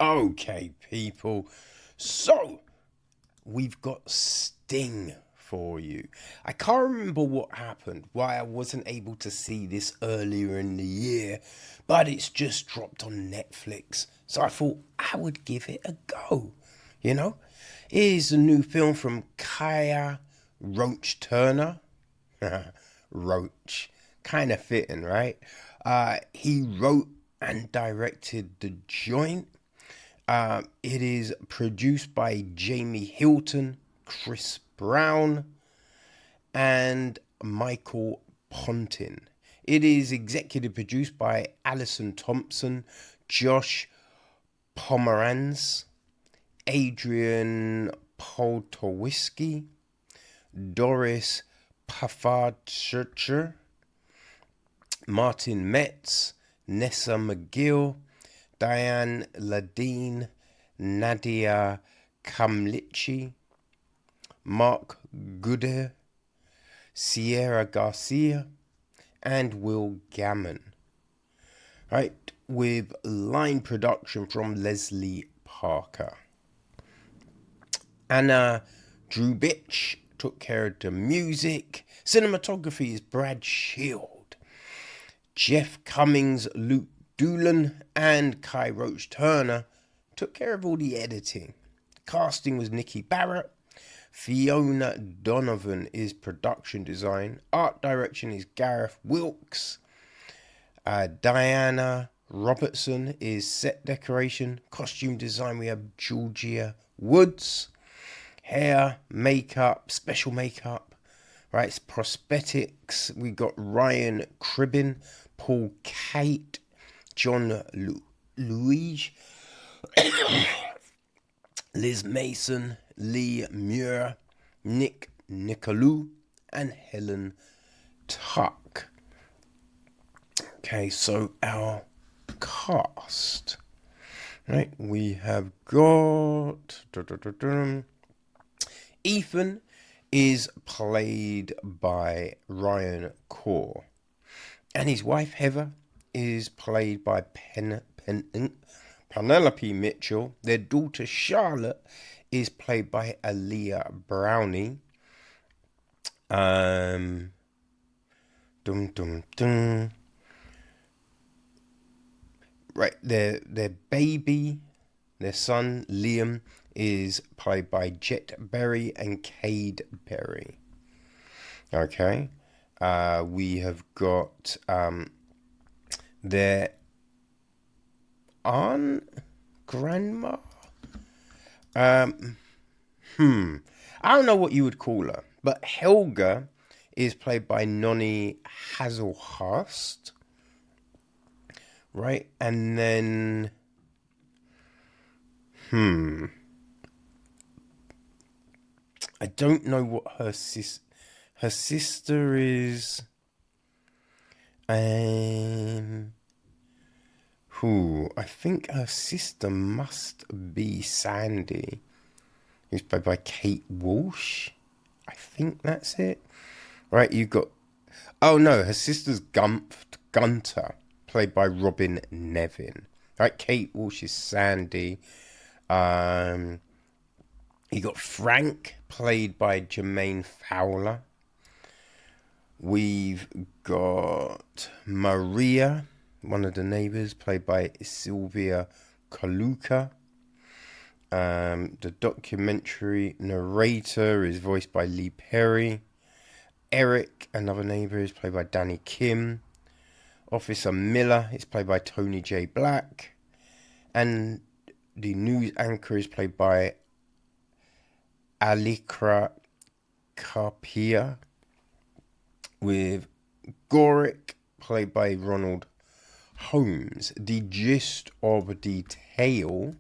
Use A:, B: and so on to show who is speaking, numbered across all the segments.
A: Okay, people. So, we've got Sting for you. I can't remember what happened, why I wasn't able to see this earlier in the year, but it's just dropped on Netflix. So I thought I would give it a go. You know? Here's a new film from Kiah Roache-Turner. Roach. Kind of fitting, right? He wrote and directed the joint. It is produced by Jamie Hilton, Chris Brown, and Michael Pontin. It is executive produced by Alison Thompson, Josh Pomeranz, Adrian Poltowisky, Doris Pafadschurcher, Martin Metz, Nessa McGill, Diane Ladine, Nadia Kamlichi, Mark Gooder, Sierra Garcia, and Will Gammon. Right, with line production from Leslie Parker. Anna Drubich took care of the music. Cinematography is Brad Shield. Jeff Cummings, Luke Doolan, and Kiah Roache-Turner took care of all the editing. Casting was Nikki Barrett. Fiona Donovan is production design. Art direction is Gareth Wilkes. Diana Robertson is set decoration. Costume design, we have Georgia Woods. Hair, makeup, special makeup, right? It's prosthetics. We got Ryan Cribbin, Paul Kate, John Louise, Liz Mason, Lee Muir, Nick Nicolou, and Helen Tuck. Okay, so our cast, right? We have got Ethan is played by Ryan Kaur, and his wife Heather is played by Penelope Mitchell. Their daughter Charlotte is played by Alyla Browne. Right, their baby, their son Liam, is played by Jet Berry and Cade Berry. Okay, we have got their grandma. I don't know what you would call her, but Helga is played by Noni Hazelhurst. Right, and then I don't know what her sister is. I think her sister must be Sandy, who's played by Kate Walsh. I think that's it. Right, you've got... Oh, no, her sister's Gunter, played by Robin Nevin. Right, Kate Walsh is Sandy. You got Frank, played by Jermaine Fowler. We've got Maria, one of the neighbours, played by Sylvia Kaluka. The documentary narrator is voiced by Lee Perry. Eric, another neighbour, is played by Danny Kim. Officer Miller is played by Tony J. Black. And the news anchor is played by Alikra Kapia, with Gorick played by Ronald Holmes. The gist of the tale: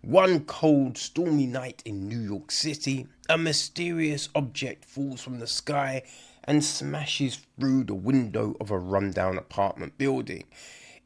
A: one cold, stormy night in New York City, a mysterious object falls from the sky and smashes through the window of a rundown apartment building.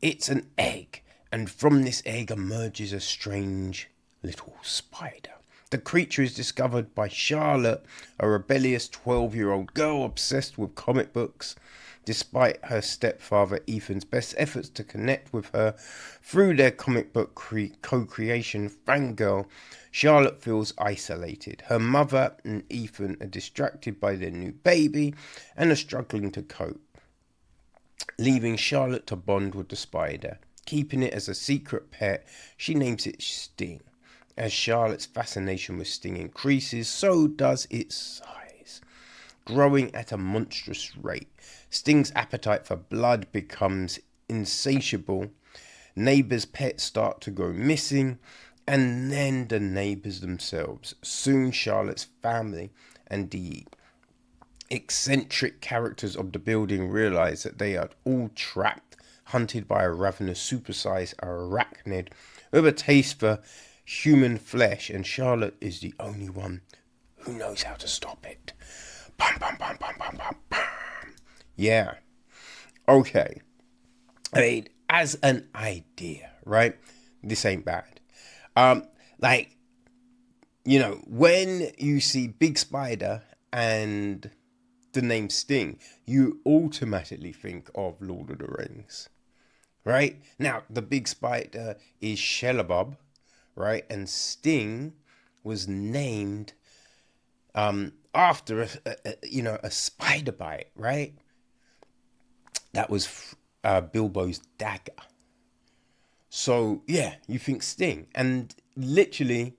A: It's an egg, and from this egg emerges a strange little spider. The creature is discovered by Charlotte, a rebellious 12-year-old girl obsessed with comic books. Despite her stepfather Ethan's best efforts to connect with her through their comic book co-creation Fangirl, Charlotte feels isolated. Her mother and Ethan are distracted by their new baby and are struggling to cope, leaving Charlotte to bond with the spider. Keeping it as a secret pet, she names it Sting. As Charlotte's fascination with Sting increases, so does its size, growing at a monstrous rate. Sting's appetite for blood becomes insatiable. Neighbours' pets start to go missing, and then the neighbours themselves. Soon Charlotte's family and the eccentric characters of the building realise that they are all trapped, hunted by a ravenous supersized arachnid with a taste for human flesh, and Charlotte is the only one who knows how to stop it. Bum, bum, bum, bum, bum, bum, bum. Yeah. Okay. I mean, as an idea, right? This ain't bad. Like, you know, when you see Big Spider and the name Sting, you automatically think of Lord of the Rings, right? Now, the Big Spider is Shellabob, right? And Sting was named after a spider bite, right? That was Bilbo's dagger. So yeah, you think Sting, and literally,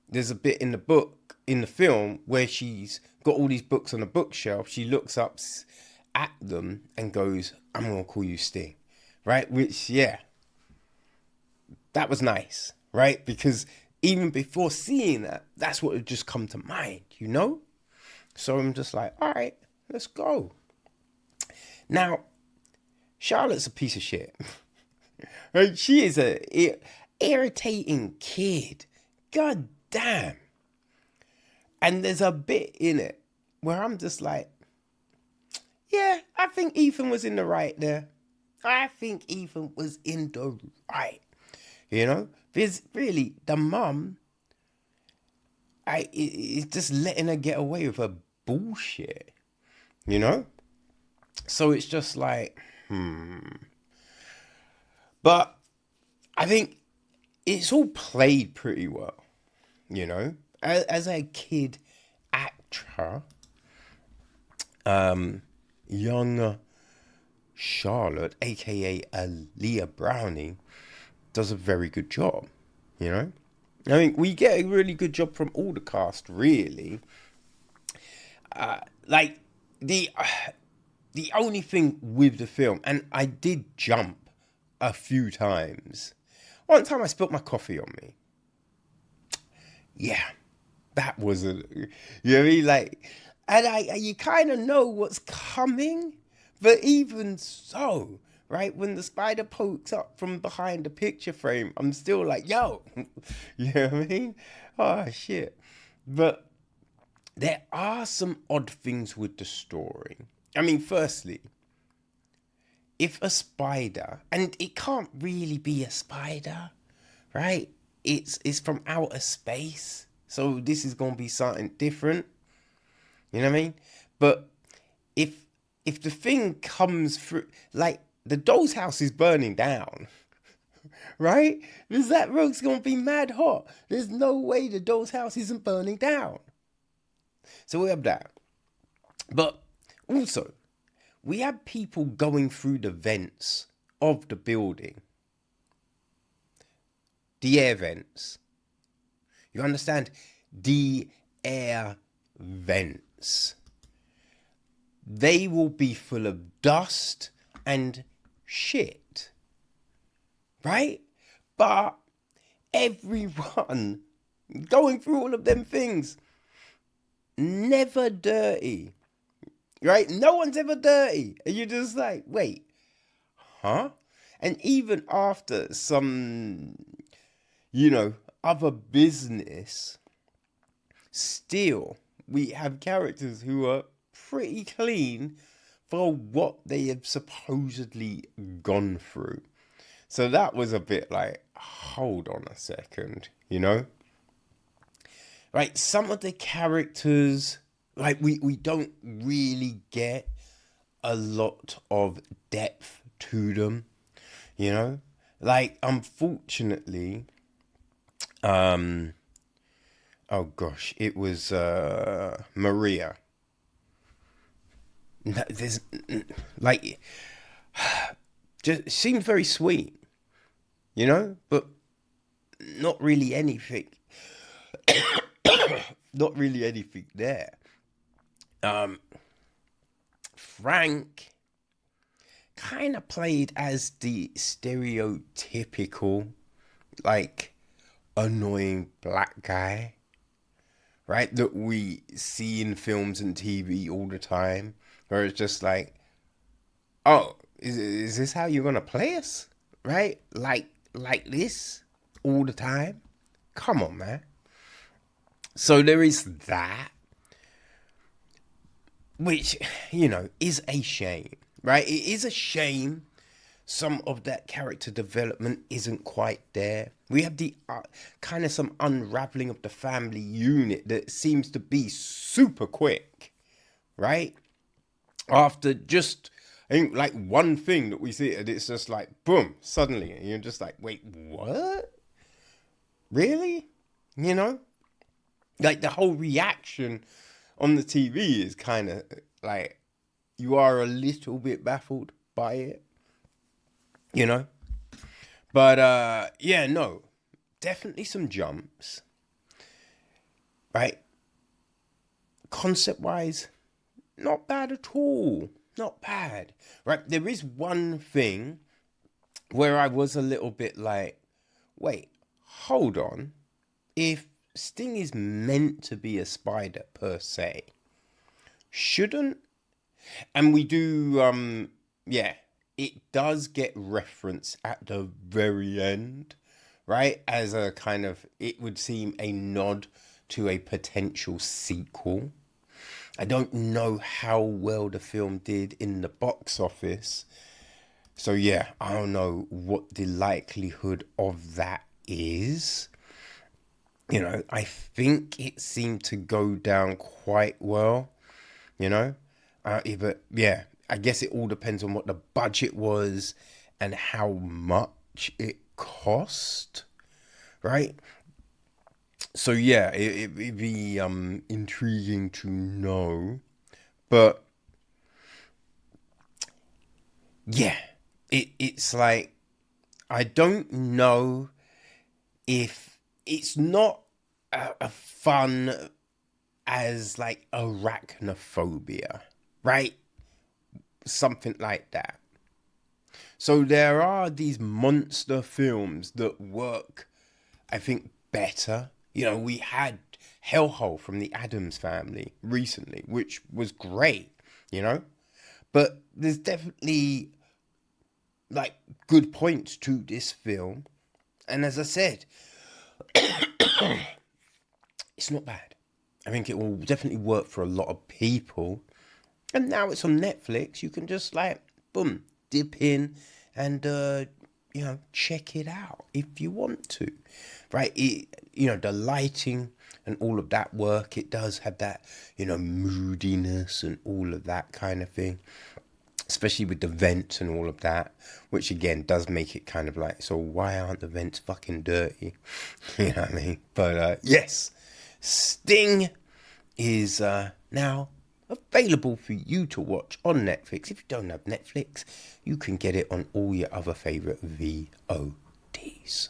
A: there's a bit in the film, where she's got all these books on a bookshelf. She looks up at them and goes, "I'm gonna call you Sting," right? Which, yeah, that was nice, right? Because even before seeing that, that's what had just come to mind, you know? So I'm just like, all right, let's go. Now, Charlotte's a piece of shit. Right? She is a irritating kid. God damn. And there's a bit in it where I'm just like, yeah, I think Ethan was in the right there. I think Ethan was in the right. You know? Because really, the mum, is just letting her get away with her bullshit. You know? So it's just like, But I think it's all played pretty well, you know? As a kid actor, young Charlotte, aka Alyla Browne, does a very good job, you know? I mean, we get a really good job from all the cast, really. Like, the only thing with the film, and I did jump a few times. One time I spilt my coffee on me. Yeah, that was you know what I mean? Like, and you kind of know what's coming, but even so, right, when the spider pokes up from behind the picture frame, I'm still like, yo, you know what I mean? Oh, shit. But there are some odd things with the story. I mean, firstly, if a spider, and it can't really be a spider, right? It's from outer space, so this is gonna be something different. You know what I mean? But if the thing comes through, like, the doll's house is burning down, right? Because that road's gonna be mad hot. There's no way the doll's house isn't burning down. So we have that. But also, we have people going through the vents of the building. The air vents. You understand? The air vents. They will be full of dust and shit. Right? But everyone going through all of them things, never dirty. Right? No one's ever dirty. And you're just like, wait, huh? And even after some, other business, still, we have characters who are pretty clean for what they have supposedly gone through. So that was a bit like, hold on a second, you know? right? Some of the characters, like we don't really get a lot of depth to them, you know? Like, unfortunately, oh gosh, it was Maria. There's like, just seems very sweet, you know, but not really anything, not really anything there. Frank kind of played as the stereotypical, like, annoying black guy, right? That we see in films and TV all the time, where it's just like, oh, is this how you're gonna play us, right? Like this all the time? Come on, man. So there is that, which, you know, is a shame, right? It is a shame some of that character development isn't quite there. We have the kind of some unraveling of the family unit that seems to be super quick, right? After just, I think, like one thing that we see, and it's just like, boom, suddenly, and you're just like, wait, what? Really? You know? Like, the whole reaction on the TV is kind of like, you are a little bit baffled by it, you know? But yeah, no, definitely some jumps, right? Concept wise, not bad at all. Not bad, right? There is one thing where I was a little bit like, wait, hold on. If Sting is meant to be a spider per se, shouldn't, and we do, yeah, it does get reference at the very end, right? As a kind of, it would seem a nod to a potential sequel. I don't know how well the film did in the box office. So yeah, I don't know what the likelihood of that is. You know, I think it seemed to go down quite well, you know? But yeah, I guess it all depends on what the budget was and how much it cost, right? So yeah, it'd be intriguing to know. But yeah, it's like, I don't know if it's not a fun as like arachnophobia, right? Something like that. So there are these monster films that work, I think, better. You know, we had Hellhole from the Addams Family recently, which was great, you know? But there's definitely like good points to this film. And as I said, it's not bad. I think it will definitely work for a lot of people. And now it's on Netflix. You can just like, boom, dip in and, you know, check it out if you want to. Right? You know, the lighting and all of that work, it does have that, you know, moodiness and all of that kind of thing. Especially with the vents and all of that, which again does make it kind of like, so why aren't the vents fucking dirty? You know what I mean? But yes, Sting is now available for you to watch on Netflix. If you don't have Netflix, you can get it on all your other favourite VODs.